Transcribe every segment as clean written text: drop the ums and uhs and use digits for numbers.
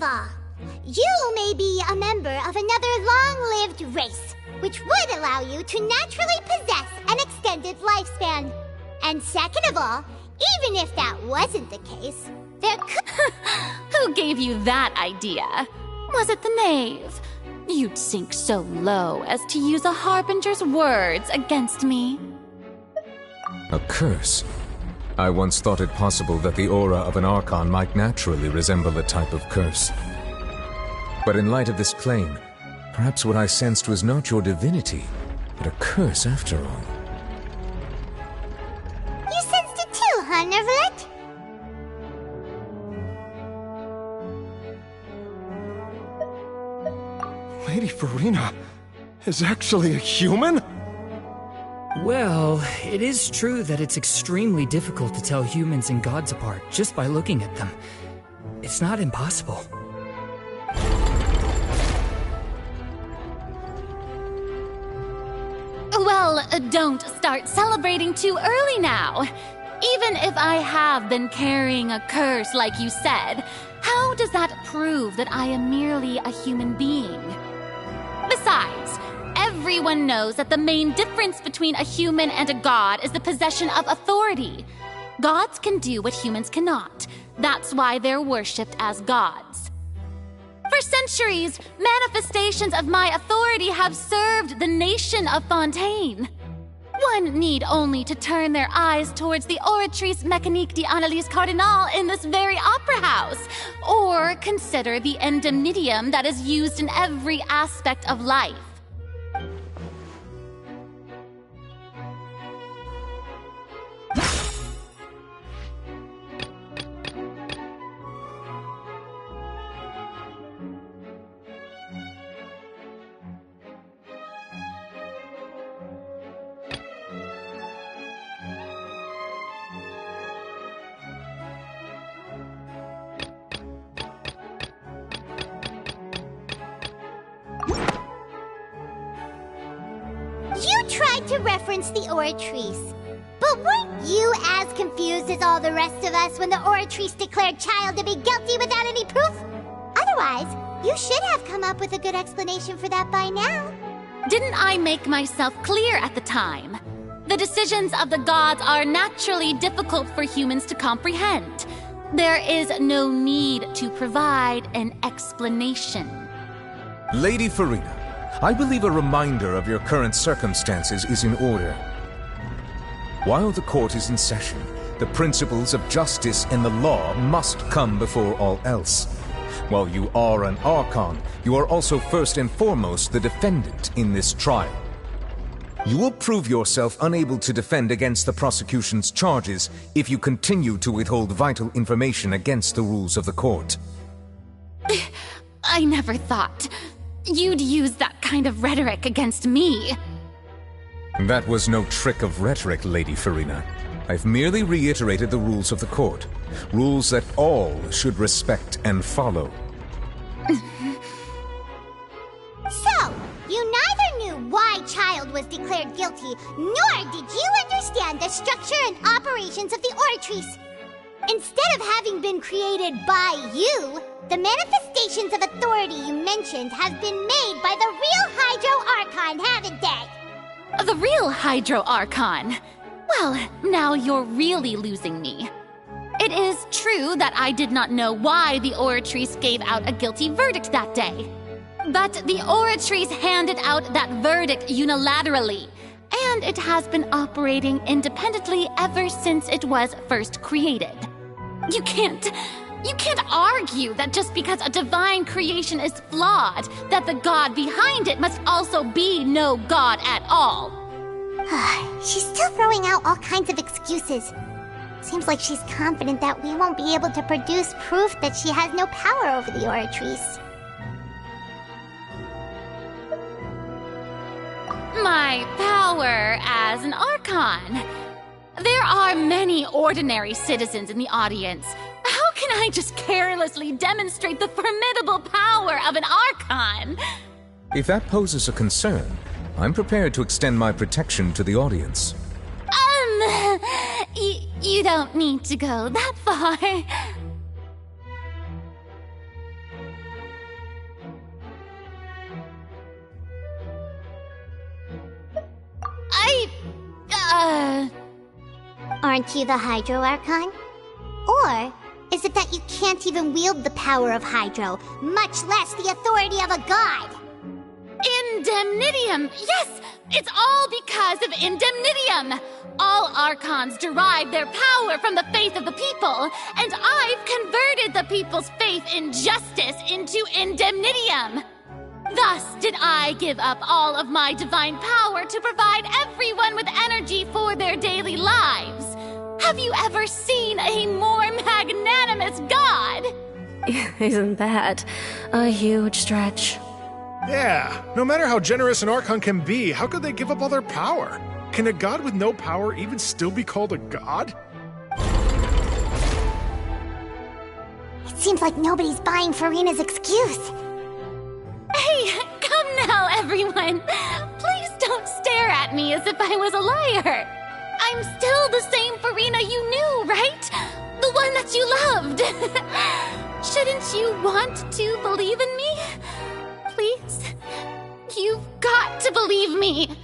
of all, you may be a member of another long-lived race, which would allow you to naturally possess an extended lifespan. And second of all, even if that wasn't the case, there could... Who gave you that idea? Was it the knave? You'd sink so low as to use a harbinger's words against me. A curse? I once thought it possible that the aura of an Archon might naturally resemble a type of curse. But in light of this claim, perhaps what I sensed was not your divinity, but a curse after all. You sensed it too, huh, Neverlet? Lady Farina is actually a human? Well, it is true that it's extremely difficult to tell humans and gods apart just by looking at them. It's not impossible. Well, don't start celebrating too early now. Even if I have been carrying a curse like you said, how does that prove that I am merely a human being? Besides, everyone knows that the main difference between a human and a god is the possession of authority. Gods can do what humans cannot. That's why they're worshipped as gods. For centuries, manifestations of my authority have served the nation of Fontaine. One need only to turn their eyes towards the Oratrice Mécanique d'Analyse Cardinal in this very opera house, or consider the endemnitium that is used in every aspect of life. You tried to reference the Oratrice, but weren't you as confused as all the rest of us when the Oratrice declared Child to be guilty without any proof? Otherwise, you should have come up with a good explanation for that by now. Didn't I make myself clear at the time? The decisions of the gods are naturally difficult for humans to comprehend. There is no need to provide an explanation. Lady Farina, I believe a reminder of your current circumstances is in order. While the court is in session, the principles of justice and the law must come before all else. While you are an Archon, you are also first and foremost the defendant in this trial. You will prove yourself unable to defend against the prosecution's charges if you continue to withhold vital information against the rules of the court. I never thought you'd use that kind of rhetoric against me. That was no trick of rhetoric, Lady Farina. I've merely reiterated the rules of the court. Rules that all should respect and follow. So, you neither knew why Child was declared guilty, nor did you understand the structure and operations of the Oratrice. Instead of having been created by you, the manifestations of authority you mentioned have been made by the real Hydro Archon, haven't they? The real Hydro Archon? Well, now you're really losing me. It is true that I did not know why the Oratrice gave out a guilty verdict that day. But the Oratrice handed out that verdict unilaterally, and it has been operating independently ever since it was first created. You can't argue that just because a divine creation is flawed, that the god behind it must also be no god at all. She's still throwing out all kinds of excuses. Seems like she's confident that we won't be able to produce proof that she has no power over the Oratrice. My power as an Archon. There are many ordinary citizens in the audience. How can I just carelessly demonstrate the formidable power of an Archon? If that poses a concern, I'm prepared to extend my protection to the audience. You don't need to go that far. Aren't you the Hydro Archon? Or is it that you can't even wield the power of Hydro, much less the authority of a god? Indemnitium! Yes! It's all because of Indemnitium! All Archons derive their power from the faith of the people, and I've converted the people's faith in justice into Indemnitium! Thus did I give up all of my divine power to provide everyone with energy for their daily lives. Have you ever seen a more magnanimous god? Isn't that a huge stretch? Yeah, no matter how generous an Archon can be, how could they give up all their power? Can a god with no power even still be called a god? It seems like nobody's buying Farina's excuse. Hey, come now, everyone. Please don't stare at me as if I was a liar. I'm still the same Farina you knew, right? The one that you loved. Shouldn't you want to believe in me? Please? You've got to believe me.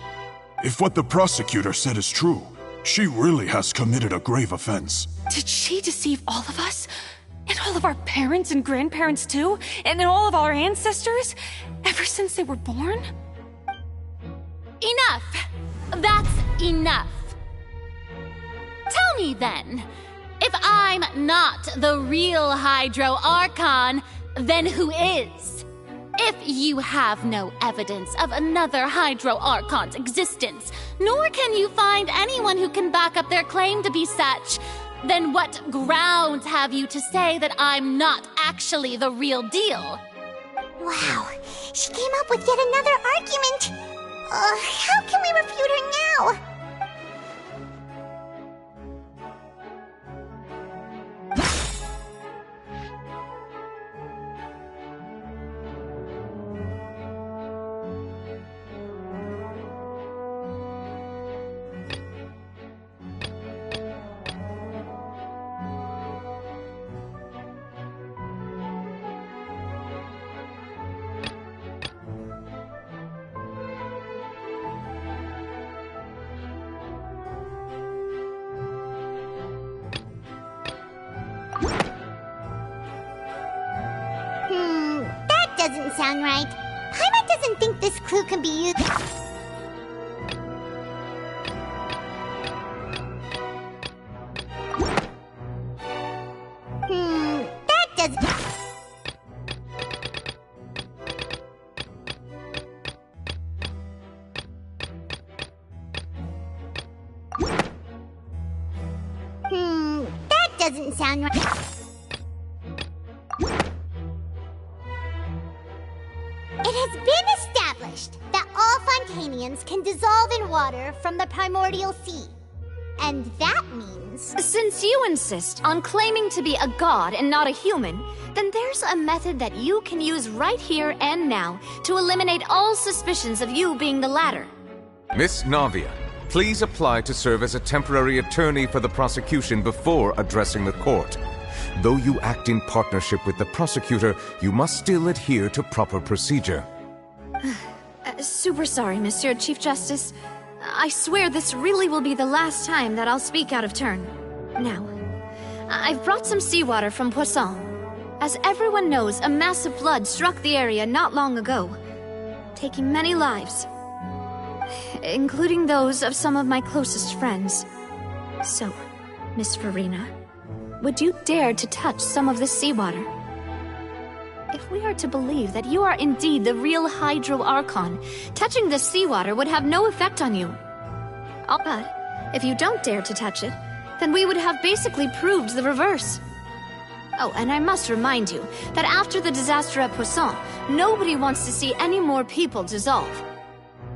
If what the prosecutor said is true, she really has committed a grave offense. Did she deceive all of us? And all of our parents and grandparents too? And all of our ancestors? Ever since they were born? Enough. That's enough. Tell me then, if I'm not the real Hydro Archon, then who is? If you have no evidence of another Hydro Archon's existence, nor can you find anyone who can back up their claim to be such, then what grounds have you to say that I'm not actually the real deal? Wow, she came up with yet another argument. How can we refute her now? That doesn't sound right. Paimon doesn't think this clue can be used. That doesn't... that doesn't sound right. It has been established that all Fontanians can dissolve in water from the primordial sea. And that means... Since you insist on claiming to be a god and not a human, then there's a method that you can use right here and now to eliminate all suspicions of you being the latter. Miss Navia, please apply to serve as a temporary attorney for the prosecution before addressing the court. Though you act in partnership with the prosecutor, you must still adhere to proper procedure. Super sorry, Monsieur Chief Justice. I swear this really will be the last time that I'll speak out of turn. Now, I've brought some seawater from Poisson. As everyone knows, a massive flood struck the area not long ago, taking many lives, including those of some of my closest friends. So, Miss Farina, would you dare to touch some of this seawater? If we are to believe that you are indeed the real Hydro Archon, touching the seawater would have no effect on you. But if you don't dare to touch it, then we would have basically proved the reverse. Oh, and I must remind you that after the disaster at Poisson, nobody wants to see any more people dissolve.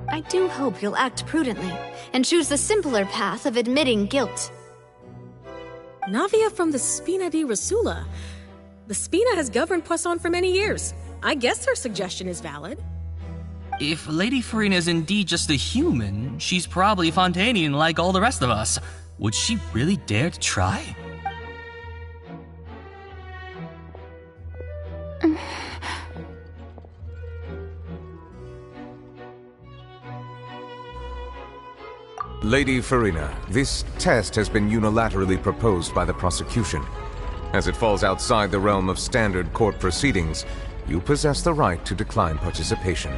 I do hope you'll act prudently and choose the simpler path of admitting guilt. Navia from the Spina di Rasula. The Spina has governed Poisson for many years. I guess her suggestion is valid. If Lady Farina is indeed just a human, she's probably Fontanian like all the rest of us. Would she really dare to try? Lady Farina, this test has been unilaterally proposed by the prosecution. As it falls outside the realm of standard court proceedings, you possess the right to decline participation.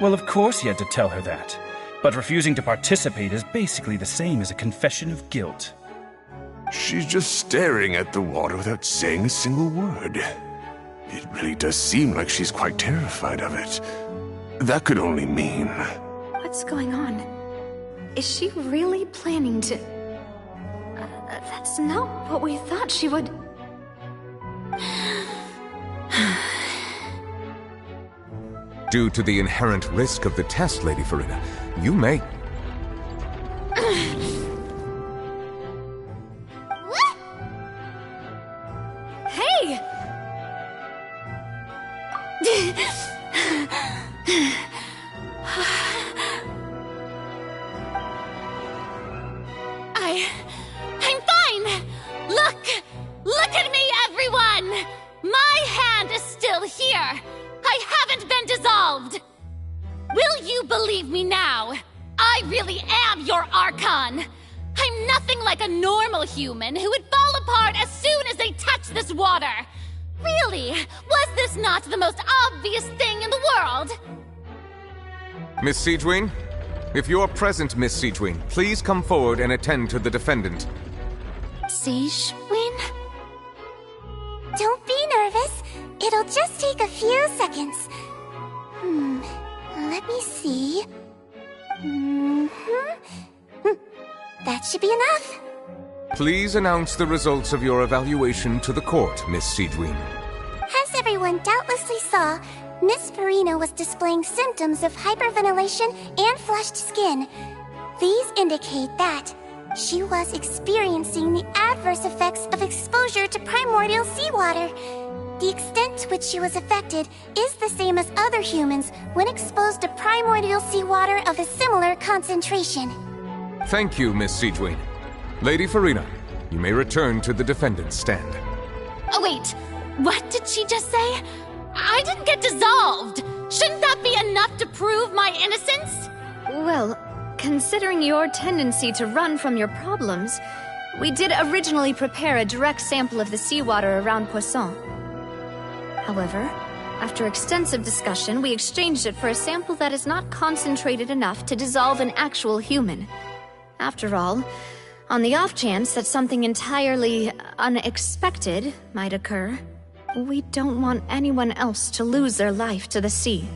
Well, of course you had to tell her that. But refusing to participate is basically the same as a confession of guilt. She's just staring at the water without saying a single word. It really does seem like she's quite terrified of it. That could only mean... What's going on? Is she really planning to... that's not what we thought she would... Due to the inherent risk of the test, Lady Farina, you may... What? Hey! I'm fine! Look at me, everyone! My hand is still here! I haven't been dissolved! Will you believe me now? I really am your Archon! I'm nothing like a normal human who would fall apart as soon as they touch this water! Really? Was this not the most obvious thing in the world? Miss Siegewin? If you're present, Miss Siegewin, please come forward and attend to the defendant. Siegewin? Don't be nervous. It'll just take a few seconds. Let me see. That should be enough. Please announce the results of your evaluation to the court, Miss Siegewin. As everyone doubtlessly saw, Miss Farina was displaying symptoms of hyperventilation and flushed skin. These indicate that she was experiencing the adverse effects of exposure to primordial seawater. The extent to which she was affected is the same as other humans when exposed to primordial seawater of a similar concentration. Thank you, Miss Siegewin. Lady Farina, you may return to the defendant's stand. Oh, wait. What did she just say? I didn't get dissolved! Shouldn't that be enough to prove my innocence? Well, considering your tendency to run from your problems, we did originally prepare a direct sample of the seawater around Poisson. However, after extensive discussion, we exchanged it for a sample that is not concentrated enough to dissolve an actual human. After all, on the off chance that something entirely unexpected might occur, we don't want anyone else to lose their life to the sea.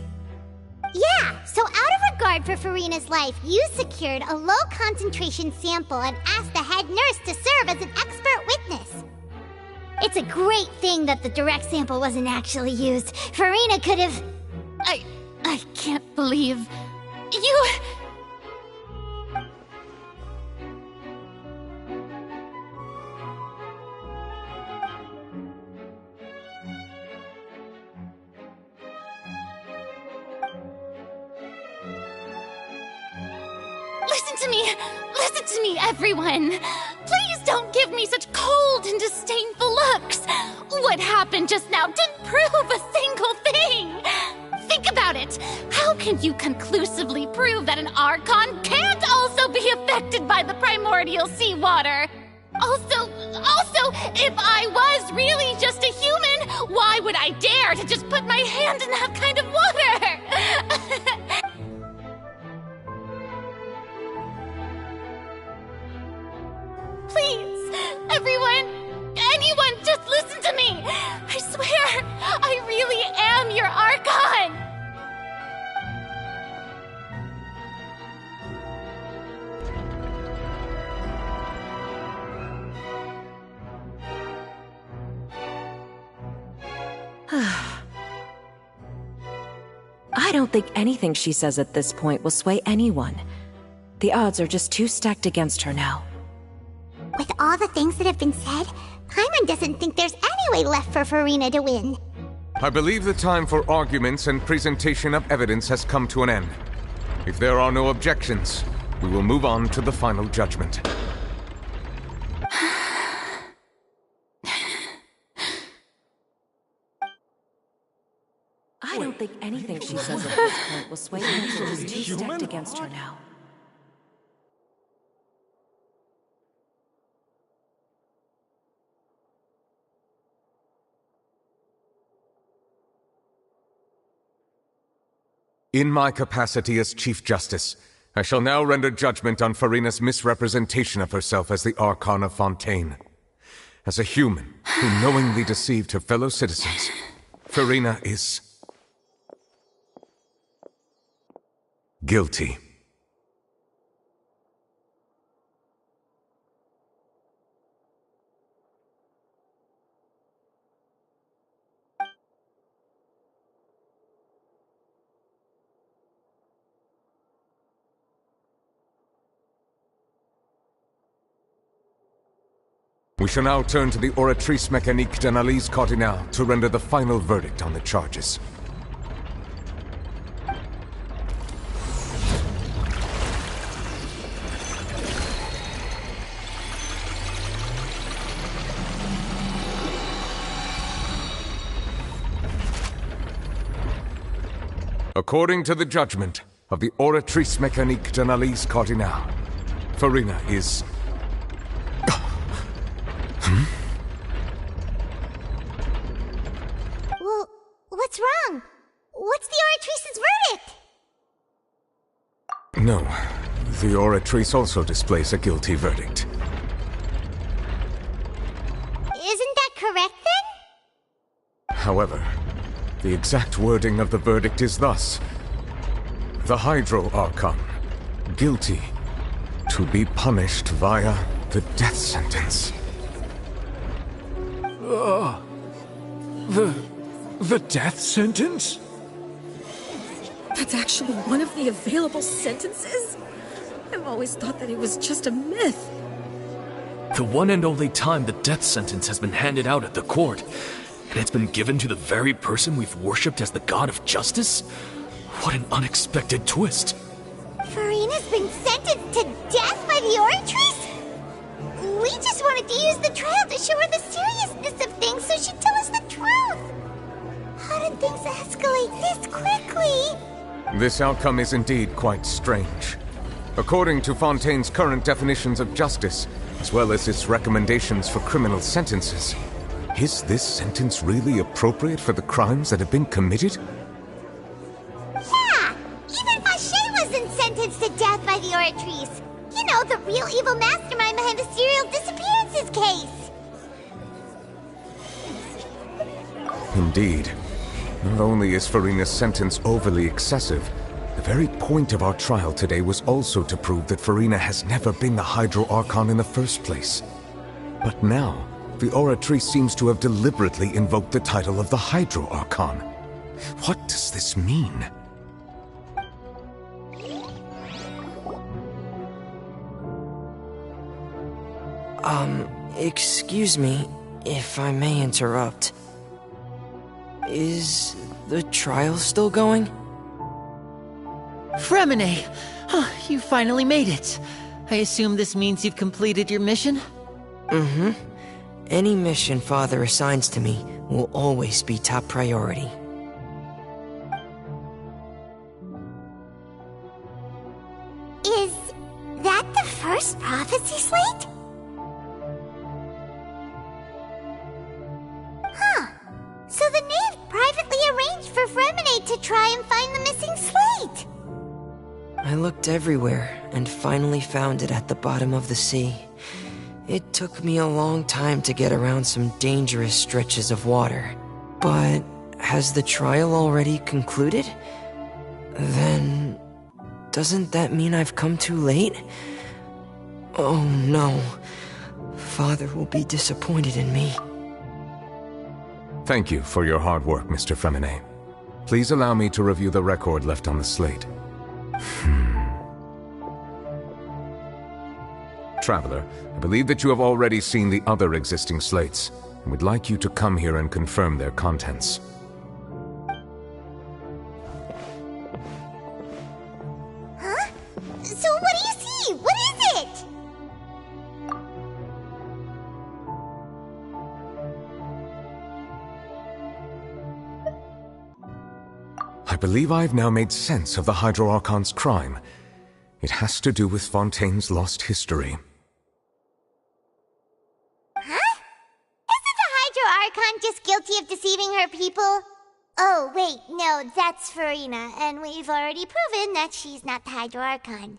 Yeah, so out of regard for Farina's life, you secured a low-concentration sample and asked the head nurse to serve as an expert witness. It's a great thing that the direct sample wasn't actually used. Farina could have... I can't believe... You... Listen to me, everyone! Please don't give me such cold and disdainful looks! What happened just now didn't prove a single thing! Think about it! How can you conclusively prove that an Archon can't also be affected by the primordial seawater? Also, if I was really just a human, why would I dare to just put my hand in that kind of water? Please, anyone, just listen to me! I swear, I really am your Archon! I don't think anything she says at this point will sway anyone. The odds are just too stacked against her now. With all the things that have been said, Paimon doesn't think there's any way left for Farina to win. I believe the time for arguments and presentation of evidence has come to an end. If there are no objections, we will move on to the final judgment. I don't think anything she says at this point will sway Angel. Is too stacked against her now. In my capacity as Chief Justice, I shall now render judgment on Farina's misrepresentation of herself as the Archon of Fontaine. As a human who knowingly deceived her fellow citizens, Farina is guilty. We shall now turn to the Oratrice Mécanique d'Analyse Cardinale to render the final verdict on the charges. According to the judgment of the Oratrice Mécanique d'Analyse Cardinale, Farina is... Well, what's wrong? What's the Oratrice's verdict? No, the Oratrice also displays a guilty verdict. Isn't that correct then? However, the exact wording of the verdict is thus: the Hydro Archon, guilty, to be punished via the death sentence. The death sentence? That's actually one of the available sentences? I've always thought that it was just a myth. The one and only time the death sentence has been handed out at the court, and it's been given to the very person we've worshipped as the god of justice? What an unexpected twist. Farina's been sentenced to death by the Oratrice? We just wanted to use the trial to show her the seriousness of things so she'd tell us the truth. How did things escalate this quickly? This outcome is indeed quite strange. According to Fontaine's current definitions of justice, as well as its recommendations for criminal sentences, is this sentence really appropriate for the crimes that have been committed? Yeah! Even Maschera wasn't sentenced to death by the Oratrice. You know, the real evil mastermind behind the serial disappearances case. Indeed. Not only is Farina's sentence overly excessive, the very point of our trial today was also to prove that Farina has never been the Hydro Archon in the first place. But now, the Oratrice seems to have deliberately invoked the title of the Hydro Archon. What does this mean? Excuse me, if I may interrupt. Is the trial still going? Fremine! You finally made it. I assume this means you've completed your mission? Mm-hmm. Any mission Father assigns to me will always be top priority. Is that the first prophecy slate? Huh. So the knave privately arranged for Fremine to try and find the missing slate. I looked everywhere and finally found it at the bottom of the sea. It took me a long time to get around some dangerous stretches of water. But has the trial already concluded? Then... doesn't that mean I've come too late? Oh no. Father will be disappointed in me. Thank you for your hard work, Mr. Fremine. Please allow me to review the record left on the slate. Traveler, I believe that you have already seen the other existing slates, and would like you to come here and confirm their contents. Huh? So what do you see? What is it? I believe I've now made sense of the Hydro Archon's crime. It has to do with Fontaine's lost history. Huh? Isn't the Hydro Archon just guilty of deceiving her people? Oh, wait, no, that's Farina, and we've already proven that she's not the Hydro Archon.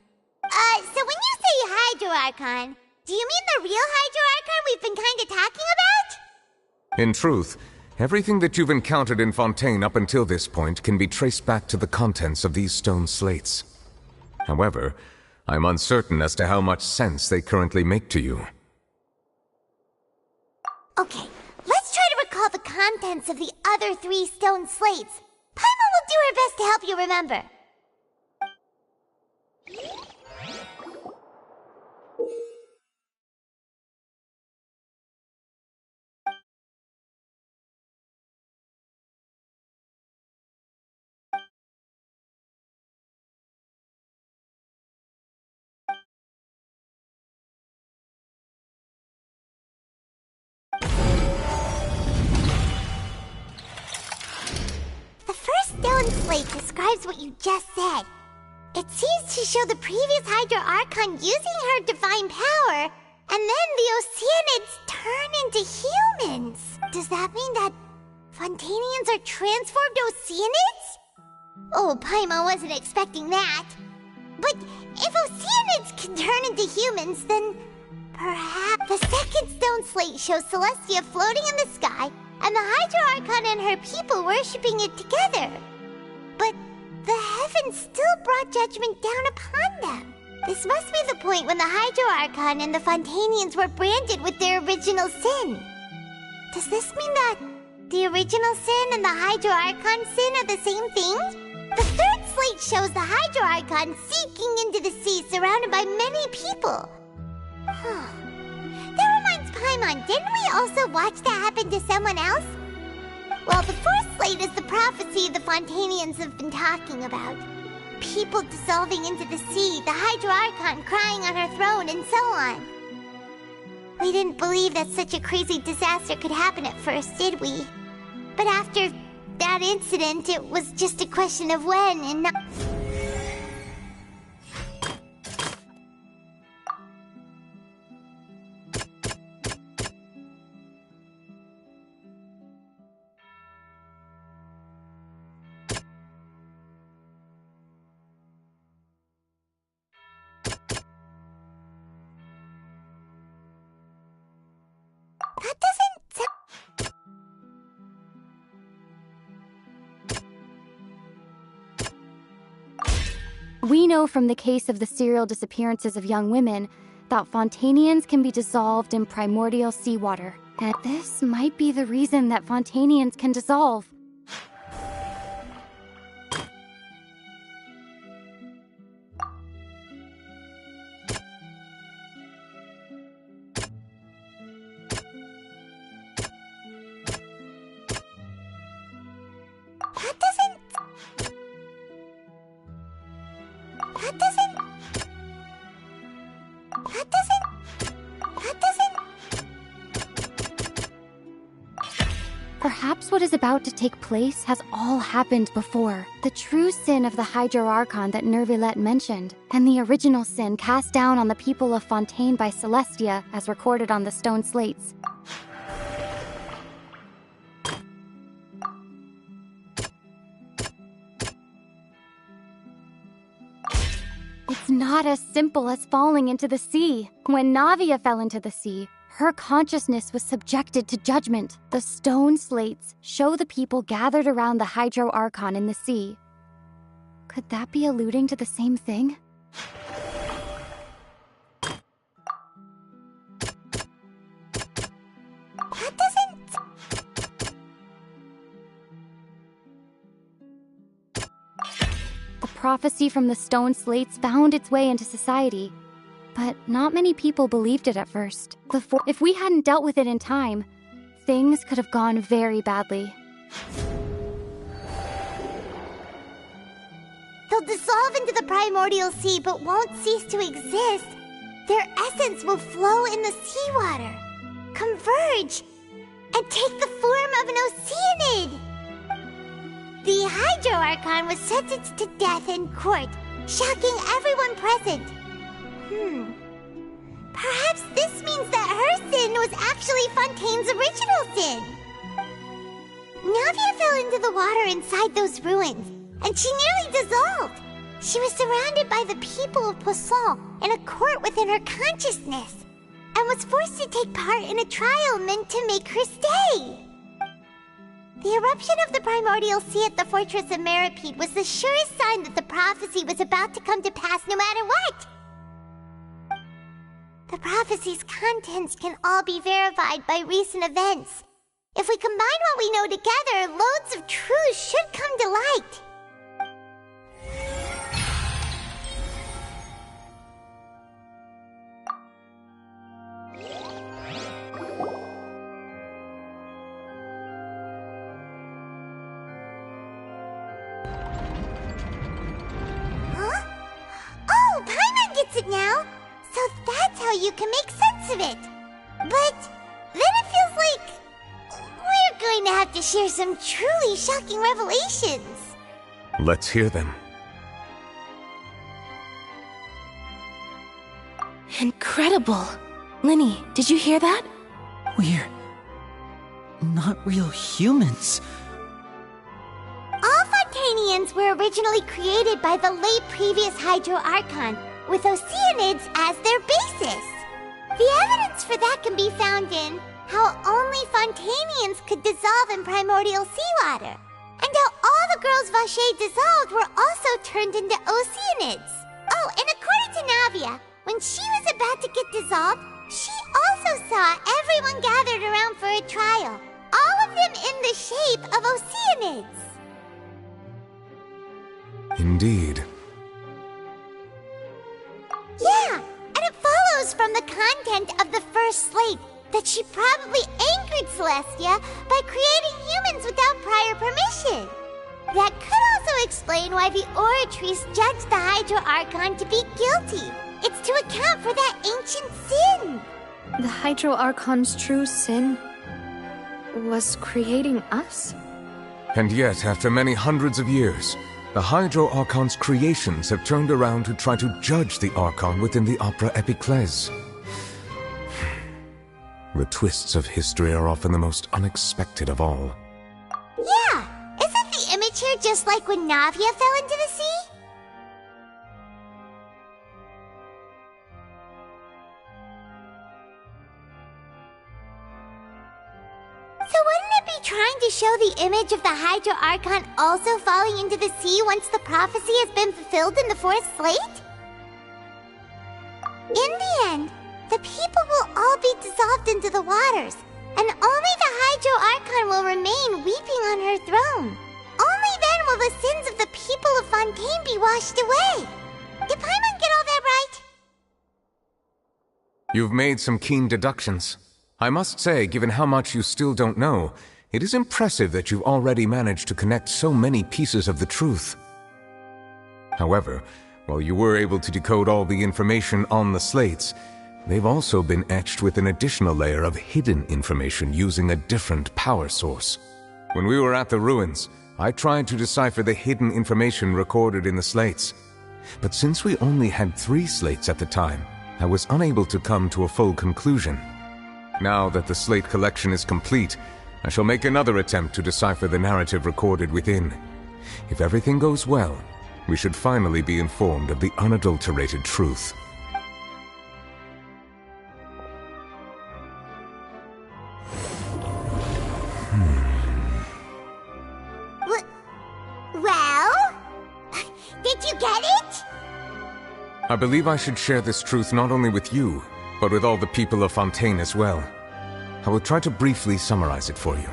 So when you say Hydro Archon, do you mean the real Hydro Archon we've been kinda talking about? In truth, everything that you've encountered in Fontaine up until this point can be traced back to the contents of these stone slates. However, I'm uncertain as to how much sense they currently make to you. Okay, let's try to recall the contents of the other 3 stone slates. Paimon will do her best to help you remember. Stone slate describes what you just said. It seems to show the previous Hydro Archon using her divine power, and then the Oceanids turn into humans. Does that mean that Fontainians are transformed Oceanids? Oh, Paimon wasn't expecting that. But if Oceanids can turn into humans, then perhaps the second stone slate shows Celestia floating in the sky, and the Hydro Archon and her people worshipping it together. But the heavens still brought judgment down upon them. This must be the point when the Hydro Archon and the Fontainians were branded with their original sin. Does this mean that the original sin and the Hydro Archon sin are the same thing? The third slate shows the Hydro Archon sinking into the sea surrounded by many people. That reminds Paimon, didn't we also watch that happen to someone else? Well, the fourth slate is the prophecy the Fontainians have been talking about. People dissolving into the sea, the Hydro Archon crying on her throne, and so on. We didn't believe that such a crazy disaster could happen at first, did we? But after that incident, it was just a question of when and not... We know from the case of the serial disappearances of young women that Fontainians can be dissolved in primordial seawater. And this might be the reason that Fontainians can dissolve. Perhaps what is about to take place has all happened before. The true sin of the Hydro Archon that Nervilette mentioned, and the original sin cast down on the people of Fontaine by Celestia, as recorded on the stone slates. It's not as simple as falling into the sea. When Navia fell into the sea, her consciousness was subjected to judgment. The stone slates show the people gathered around the Hydro Archon in the sea. Could that be alluding to the same thing? The prophecy from the stone slates found its way into society. But not many people believed it at first. If we hadn't dealt with it in time, things could have gone very badly. They'll dissolve into the primordial sea but won't cease to exist. Their essence will flow in the seawater, converge, and take the form of an Oceanid. The Hydro Archon was sentenced to death in court, shocking everyone present. Perhaps this means that her sin was actually Fontaine's original sin. Navia fell into the water inside those ruins, and she nearly dissolved. She was surrounded by the people of Poisson in a court within her consciousness, and was forced to take part in a trial meant to make her stay. The eruption of the primordial sea at the fortress of Meripede was the surest sign that the prophecy was about to come to pass no matter what. The prophecy's contents can all be verified by recent events. If we combine what we know together, loads of truth should come to light. Huh? Oh, Paimon gets it now! So that's how you can make sense of it. But then it feels like we're going to have to share some truly shocking revelations. Let's hear them. Incredible. Linny, did you hear that? We're not real humans. All Fontanians were originally created by the late previous Hydro Archon, with Oceanids as their basis. The evidence for that can be found in how only Fontanians could dissolve in primordial seawater, and how all the girls Vacher dissolved were also turned into Oceanids. Oh, and according to Navia, when she was about to get dissolved, she also saw everyone gathered around for a trial, all of them in the shape of Oceanids. Indeed. Yeah, and it follows from the content of the first slate that she probably angered Celestia by creating humans without prior permission. That could also explain why the Oratrice judged the Hydro Archon to be guilty. It's to account for that ancient sin. The Hydro Archon's true sin was creating us? And yet, after many hundreds of years, the Hydro Archon's creations have turned around to try to judge the Archon within the Opera Epiclese. The twists of history are often the most unexpected of all. Yeah, isn't the image here just like when Navia fell into the sea? So wouldn't it be trying to show the image of the Hydro Archon also falling into the sea once the prophecy has been fulfilled in the fourth slate? In the end, the people will all be dissolved into the waters, and only the Hydro Archon will remain weeping on her throne. Only then will the sins of the people of Fontaine be washed away. Did Paimon get all that right? You've made some keen deductions. I must say, given how much you still don't know, it is impressive that you've already managed to connect so many pieces of the truth. However, while you were able to decode all the information on the slates, they've also been etched with an additional layer of hidden information using a different power source. When we were at the ruins, I tried to decipher the hidden information recorded in the slates. But since we only had 3 slates at the time, I was unable to come to a full conclusion. Now that the slate collection is complete, I shall make another attempt to decipher the narrative recorded within. If everything goes well, we should finally be informed of the unadulterated truth. Well? Did you get it? I believe I should share this truth not only with you, but with all the people of Fontaine as well. I will try to briefly summarize it for you.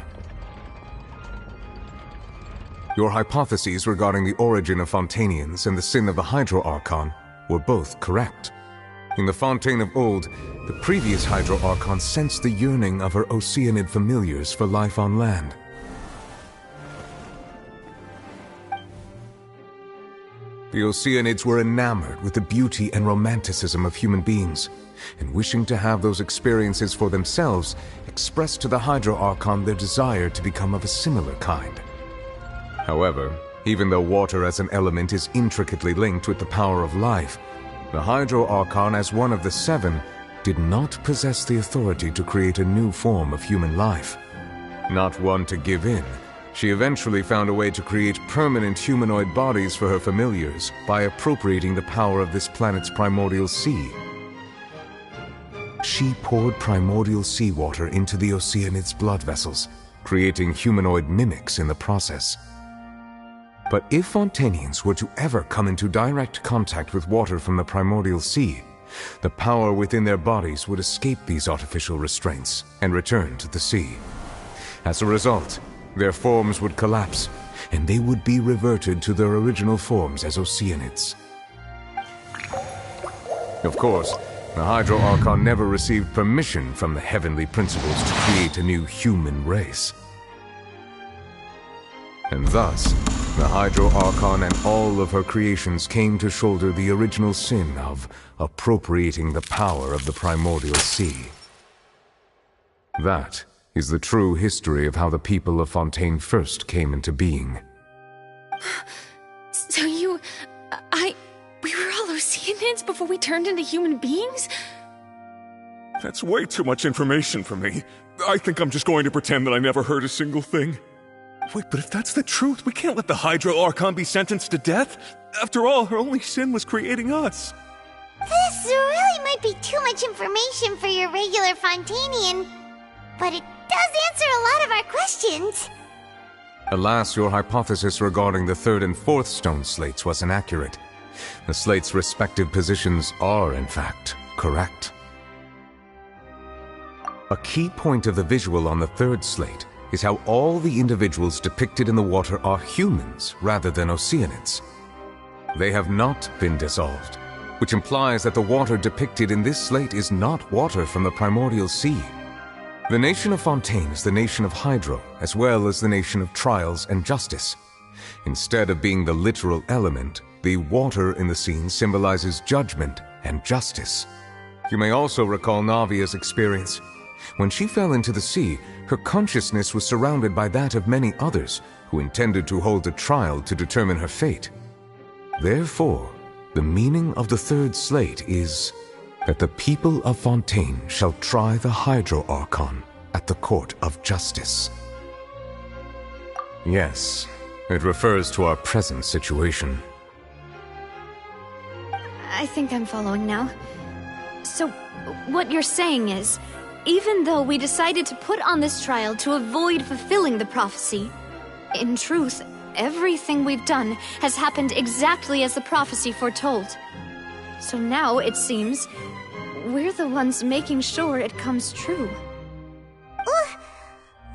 Your hypotheses regarding the origin of Fontanians and the sin of the Hydro Archon were both correct. In the Fontaine of old, the previous Hydro Archon sensed the yearning of her Oceanid familiars for life on land. The Oceanids were enamored with the beauty and romanticism of human beings, and wishing to have those experiences for themselves, expressed to the Hydro Archon their desire to become of a similar kind. However, Even though water as an element is intricately linked with the power of life, the Hydro Archon, as one of the seven, did not possess the authority to create a new form of human life. Not one to give in, she eventually found a way to create permanent humanoid bodies for her familiars by appropriating the power of this planet's primordial sea. She poured primordial seawater into the Oceanid's blood vessels, creating humanoid mimics in the process. But if Fontainians were to ever come into direct contact with water from the primordial sea, the power within their bodies would escape these artificial restraints and return to the sea. As a result, their forms would collapse, and they would be reverted to their original forms as Oceanids. Of course, the Hydro Archon never received permission from the heavenly principles to create a new human race. And thus, the Hydro Archon and all of her creations came to shoulder the original sin of appropriating the power of the primordial sea. That is the true history of how the people of Fontaine first came into being. So we were all Oceanids before we turned into human beings? That's way too much information for me. I think I'm just going to pretend that I never heard a single thing. Wait, but if that's the truth, we can't let the Hydro Archon be sentenced to death. After all, her only sin was creating us. This really might be too much information for your regular Fontainian, but it does answer a lot of our questions. Alas, your hypothesis regarding the third and fourth stone slates was inaccurate. The slates' respective positions are, in fact, correct. A key point of the visual on the third slate is how all the individuals depicted in the water are humans rather than Oceanids. They have not been dissolved, which implies that the water depicted in this slate is not water from the primordial sea. The nation of Fontaine is the nation of Hydro, as well as the nation of Trials and Justice. Instead of being the literal element, the water in the scene symbolizes judgment and justice. You may also recall Navia's experience. When she fell into the sea, her consciousness was surrounded by that of many others who intended to hold a trial to determine her fate. Therefore, the meaning of the third slate is that the people of Fontaine shall try the Hydro Archon at the court of justice. Yes, it refers to our present situation. I think I'm following now. So, what you're saying is, even though we decided to put on this trial to avoid fulfilling the prophecy, in truth, everything we've done has happened exactly as the prophecy foretold. So now, it seems, we're the ones making sure it comes true.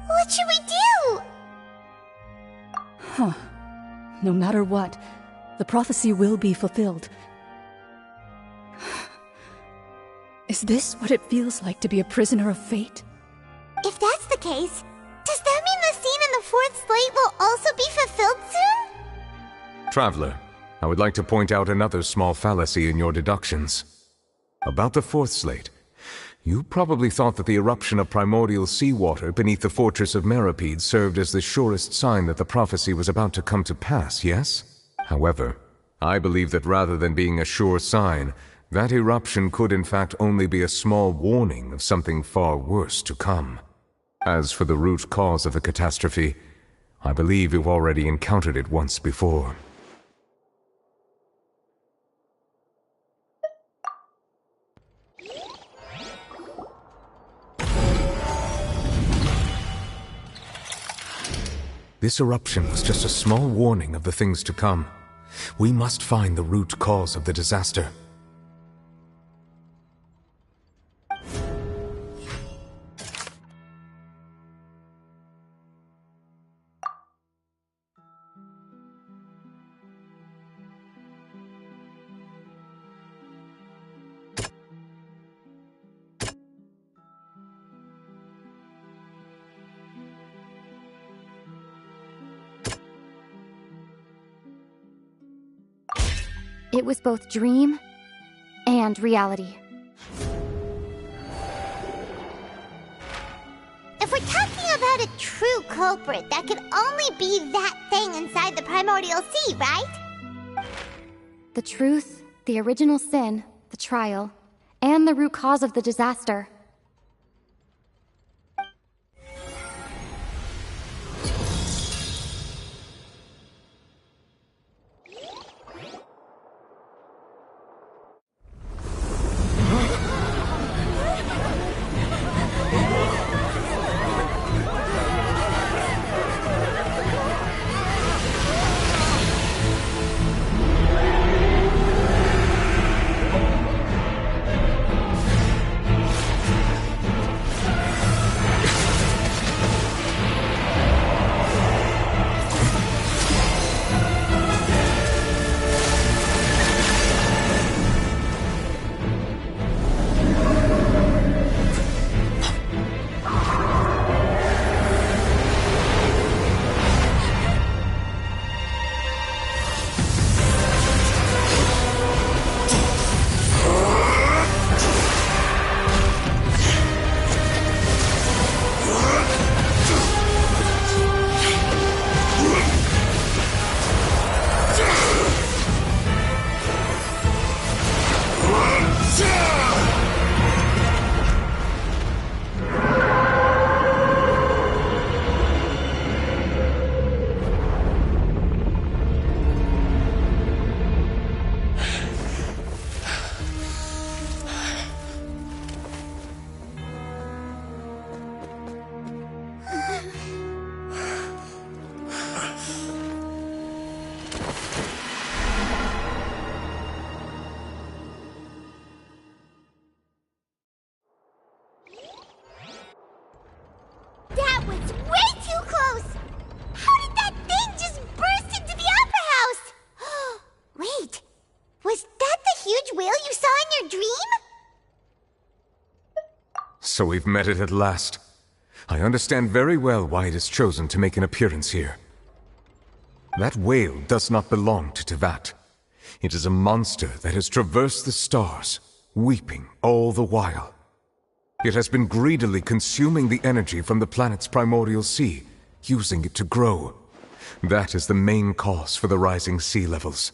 What should we do? Huh. No matter what, the prophecy will be fulfilled. Is this what it feels like to be a prisoner of fate? If that's the case, does that mean the scene in the fourth slate will also be fulfilled soon? Traveler, I would like to point out another small fallacy in your deductions. About the fourth slate, you probably thought that the eruption of primordial seawater beneath the fortress of Meripede served as the surest sign that the prophecy was about to come to pass, yes? However, I believe that rather than being a sure sign, that eruption could in fact only be a small warning of something far worse to come. As for the root cause of the catastrophe, I believe you've already encountered it once before. This eruption was just a small warning of the things to come. We must find the root cause of the disaster. It was both dream and reality. If we're talking about a the true culprit, that could only be that thing inside the primordial sea, right? The truth, the original sin, the trial, and the root cause of the disaster. That was way too close! How did that thing just burst into the Opera House? Wait, was that the huge whale you saw in your dream? So we've met it at last. I understand very well why it has chosen to make an appearance here. That whale does not belong to Tevat. It is a monster that has traversed the stars, weeping all the while. It has been greedily consuming the energy from the planet's primordial sea, using it to grow. That is the main cause for the rising sea levels.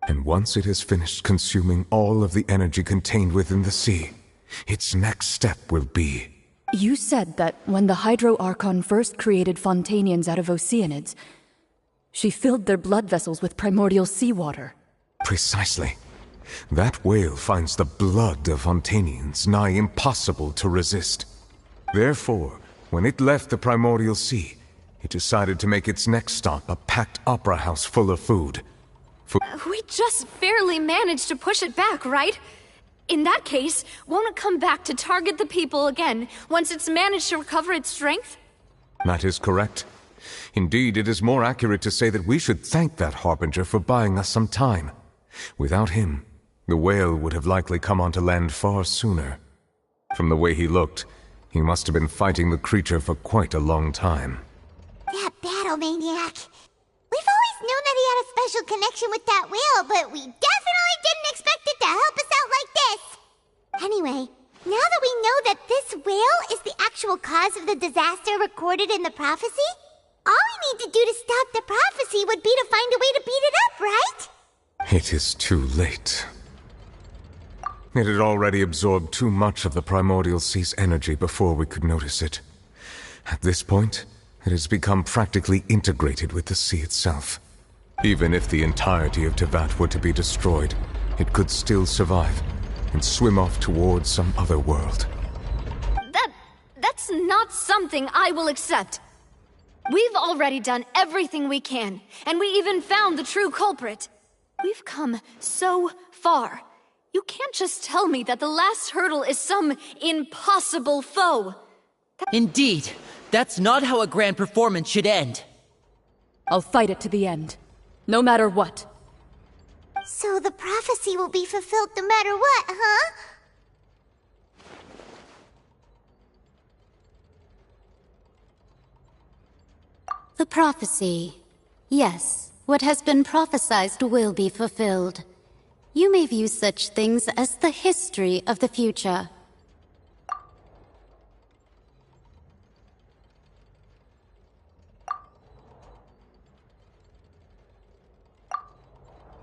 And once it has finished consuming all of the energy contained within the sea, its next step will be... You said that when the Hydro Archon first created Fontanians out of Oceanids, she filled their blood vessels with primordial seawater. Precisely. That whale finds the blood of Fontanians nigh impossible to resist. Therefore, when it left the primordial sea, it decided to make its next stop a packed opera house full of food. We just barely managed to push it back, right? In that case, won't it come back to target the people again, once it's managed to recover its strength? That is correct. Indeed, it is more accurate to say that we should thank that Harbinger for buying us some time. Without him, the whale would have likely come onto land far sooner. From the way he looked, he must have been fighting the creature for quite a long time. That battle maniac. We've always known that he had a special connection with that whale, but we definitely didn't expect it to help us out like this. Anyway, now that we know that this whale is the actual cause of the disaster recorded in the prophecy, all we need to do to stop the prophecy would be to find a way to beat it up, right? It is too late. It had already absorbed too much of the primordial sea's energy before we could notice it. At this point, it has become practically integrated with the sea itself. Even if the entirety of Tevat were to be destroyed, it could still survive and swim off towards some other world. That's not something I will accept. We've already done everything we can, and we even found the true culprit. We've come so far. You can't just tell me that the last hurdle is some impossible foe. Indeed, that's not how a grand performance should end. I'll fight it to the end, no matter what. So the prophecy will be fulfilled no matter what, huh? The prophecy. Yes, what has been prophesied will be fulfilled. You may view such things as the history of the future.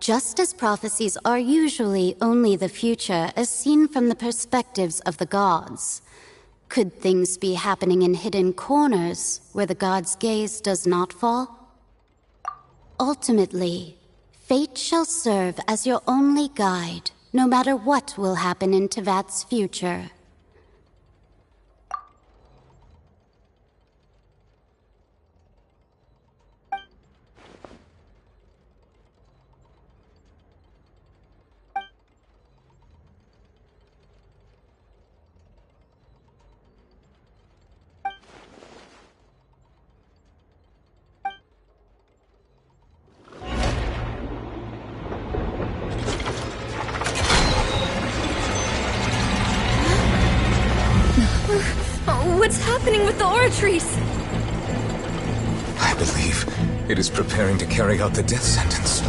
Just as prophecies are usually only the future as seen from the perspectives of the gods, could things be happening in hidden corners where the gods' gaze does not fall? Ultimately, fate shall serve as your only guide, no matter what will happen in Tevat's future. What's happening with the Oratrice? I believe it is preparing to carry out the death sentence.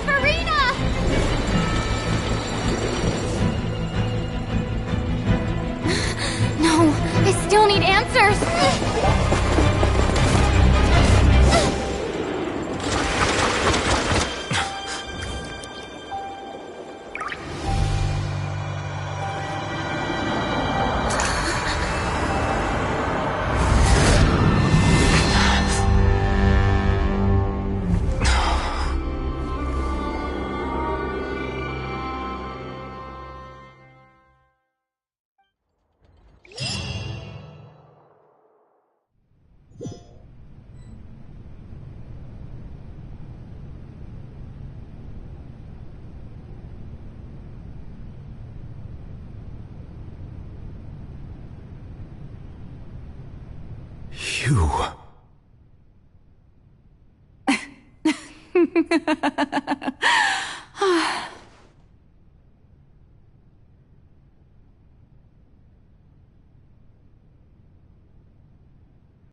Farina! No, I still need answers. You...